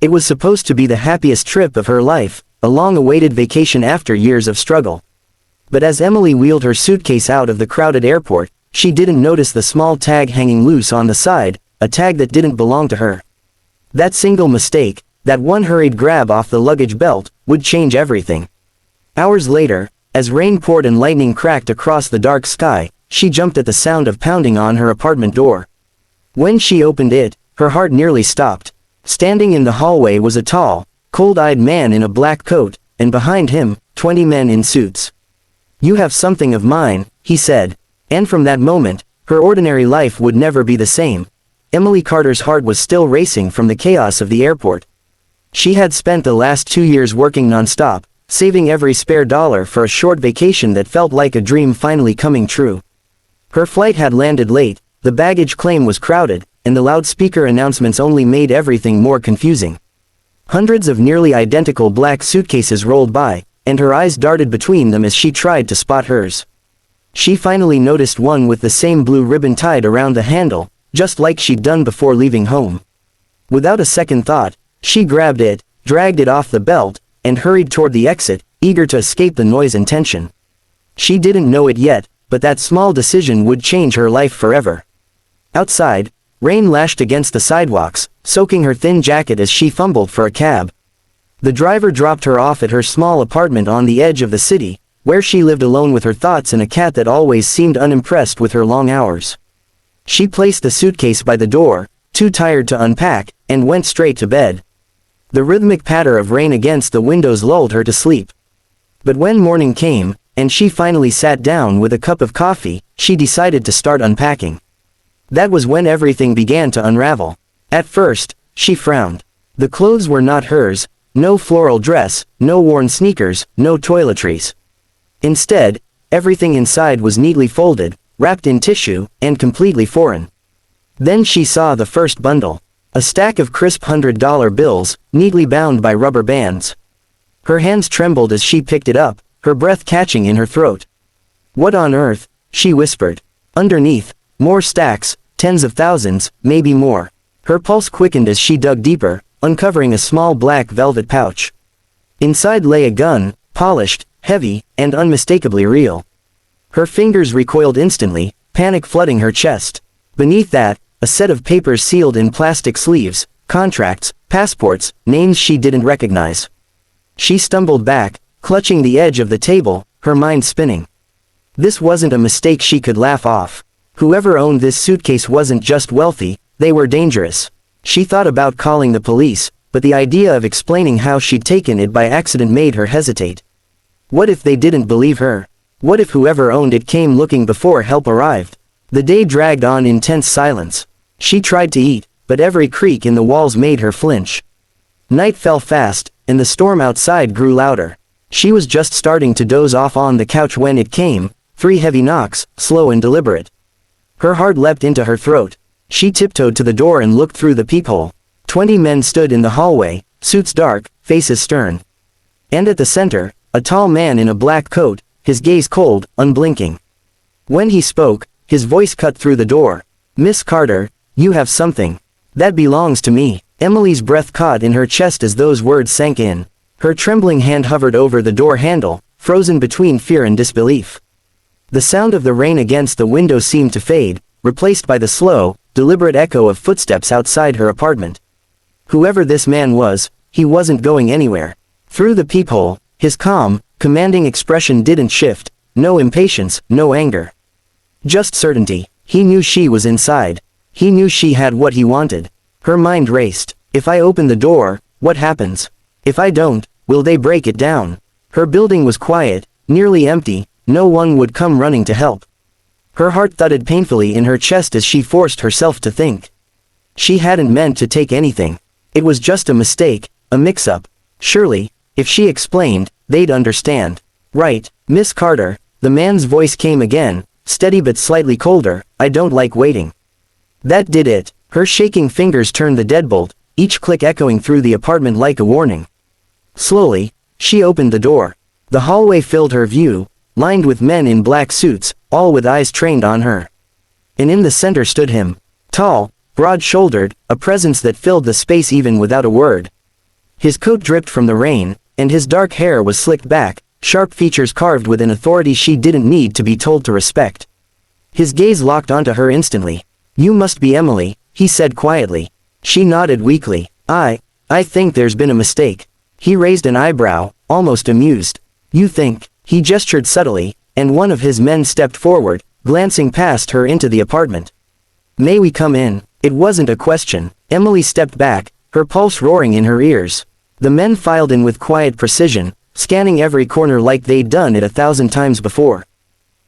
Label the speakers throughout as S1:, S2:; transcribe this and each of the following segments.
S1: It was supposed to be the happiest trip of her life, a long-awaited vacation after years of struggle. But as Emily wheeled her suitcase out of the crowded airport, she didn't notice the small tag hanging loose on the side, a tag that didn't belong to her. That single mistake, that one hurried grab off the luggage belt, would change everything. Hours later, as rain poured and lightning cracked across the dark sky, she jumped at the sound of pounding on her apartment door. When she opened it, her heart nearly stopped. Standing in the hallway was a tall, cold-eyed man in a black coat, and behind him, 20 men in suits. "You have something of mine," he said. And from that moment, her ordinary life would never be the same. Emily Carter's heart was still racing from the chaos of the airport. She had spent the last 2 years working non-stop, saving every spare dollar for a short vacation that felt like a dream finally coming true. Her flight had landed late, the baggage claim was crowded, and the loudspeaker announcements only made everything more confusing. Hundreds of nearly identical black suitcases rolled by, and her eyes darted between them as she tried to spot hers. She finally noticed one with the same blue ribbon tied around the handle, just like she'd done before leaving home. Without a second thought, she grabbed it, dragged it off the belt, and hurried toward the exit, eager to escape the noise and tension. She didn't know it yet, but that small decision would change her life forever. Outside, rain lashed against the sidewalks, soaking her thin jacket as she fumbled for a cab. The driver dropped her off at her small apartment on the edge of the city, where she lived alone with her thoughts and a cat that always seemed unimpressed with her long hours. She placed the suitcase by the door, too tired to unpack, and went straight to bed. The rhythmic patter of rain against the windows lulled her to sleep. But when morning came, and she finally sat down with a cup of coffee, she decided to start unpacking. That was when everything began to unravel. At first, she frowned. The clothes were not hers, no floral dress, no worn sneakers, no toiletries. Instead, everything inside was neatly folded, wrapped in tissue, and completely foreign. Then she saw the first bundle. A stack of crisp $100 bills, neatly bound by rubber bands. Her hands trembled as she picked it up, her breath catching in her throat. "What on earth?" she whispered. Underneath, more stacks, tens of thousands, maybe more. Her pulse quickened as she dug deeper, uncovering a small black velvet pouch. Inside lay a gun, polished, heavy, and unmistakably real. Her fingers recoiled instantly, panic flooding her chest. Beneath that, a set of papers sealed in plastic sleeves, contracts, passports, names she didn't recognize. She stumbled back, clutching the edge of the table, her mind spinning. This wasn't a mistake she could laugh off. Whoever owned this suitcase wasn't just wealthy, they were dangerous. She thought about calling the police, but the idea of explaining how she'd taken it by accident made her hesitate. What if they didn't believe her? What if whoever owned it came looking before help arrived? The day dragged on in tense silence. She tried to eat, but every creak in the walls made her flinch. Night fell fast, and the storm outside grew louder. She was just starting to doze off on the couch when it came, 3 heavy knocks, slow and deliberate. Her heart leapt into her throat. She tiptoed to the door and looked through the peephole. 20 men stood in the hallway, suits dark, faces stern. And at the center, a tall man in a black coat, his gaze cold, unblinking. When he spoke, his voice cut through the door. "Miss Carter, you have something. That belongs to me." Emily's breath caught in her chest as those words sank in. Her trembling hand hovered over the door handle, frozen between fear and disbelief. The sound of the rain against the window seemed to fade, replaced by the slow, deliberate echo of footsteps outside her apartment. Whoever this man was, he wasn't going anywhere. Through the peephole, his calm, commanding expression didn't shift, no impatience, no anger. Just certainty. He knew she was inside. He knew she had what he wanted. Her mind raced. If I open the door, what happens? If I don't, will they break it down? Her building was quiet, nearly empty, no one would come running to help. Her heart thudded painfully in her chest as she forced herself to think. She hadn't meant to take anything. It was just a mistake, a mix-up. Surely, if she explained, they'd understand. "Right, Miss Carter," the man's voice came again, steady but slightly colder. "I don't like waiting." That did it. Her shaking fingers turned the deadbolt, each click echoing through the apartment like a warning. Slowly, she opened the door. The hallway filled her view, lined with men in black suits, all with eyes trained on her. And in the center stood him. Tall, broad-shouldered, a presence that filled the space even without a word. His coat dripped from the rain, and his dark hair was slicked back, sharp features carved with an authority she didn't need to be told to respect. His gaze locked onto her instantly. "You must be Emily," he said quietly. She nodded weakly. I think there's been a mistake." He raised an eyebrow, almost amused. "You think?" He gestured subtly, and one of his men stepped forward, glancing past her into the apartment. "May we come in?" It wasn't a question. Emily stepped back, her pulse roaring in her ears. The men filed in with quiet precision, scanning every corner like they'd done it 1,000 times before.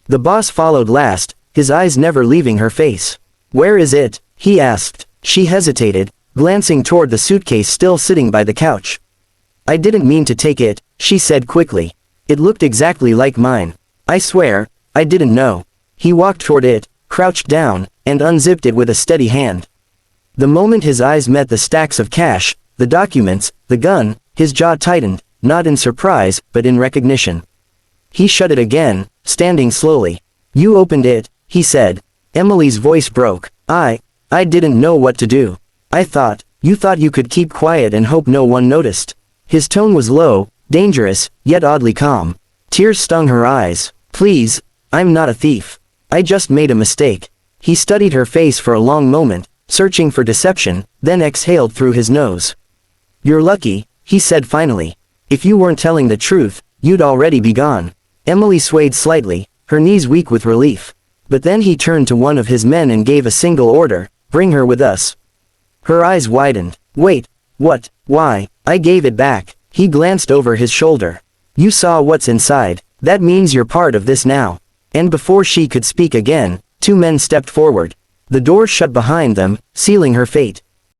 S1: The boss followed last, his eyes never leaving her face. "Where is it?" he asked. She hesitated, glancing toward the suitcase still sitting by the couch. "I didn't mean to take it," she said quickly. "It looked exactly like mine. I swear, I didn't know." He walked toward it, crouched down, and unzipped it with a steady hand. The moment his eyes met the stacks of cash, the documents, the gun, his jaw tightened, not in surprise, but in recognition. He shut it again, standing slowly. "You opened it," he said. Emily's voice broke. I didn't know what to do. You thought you could keep quiet and hope no one noticed." His tone was low, dangerous, yet oddly calm. Tears stung her eyes. "Please, I'm not a thief. I just made a mistake." He studied her face for a long moment, searching for deception, then exhaled through his nose. "You're lucky," he said finally. "If you weren't telling the truth, you'd already be gone." Emily swayed slightly, her knees weak with relief. But then he turned to one of his men and gave a single order, "Bring her with us." Her eyes widened. "Wait, what? Why?" "I gave it back." He glanced over his shoulder. "You saw what's inside. That means you're part of this now." And before she could speak again, two men stepped forward. The door shut behind them, sealing her fate.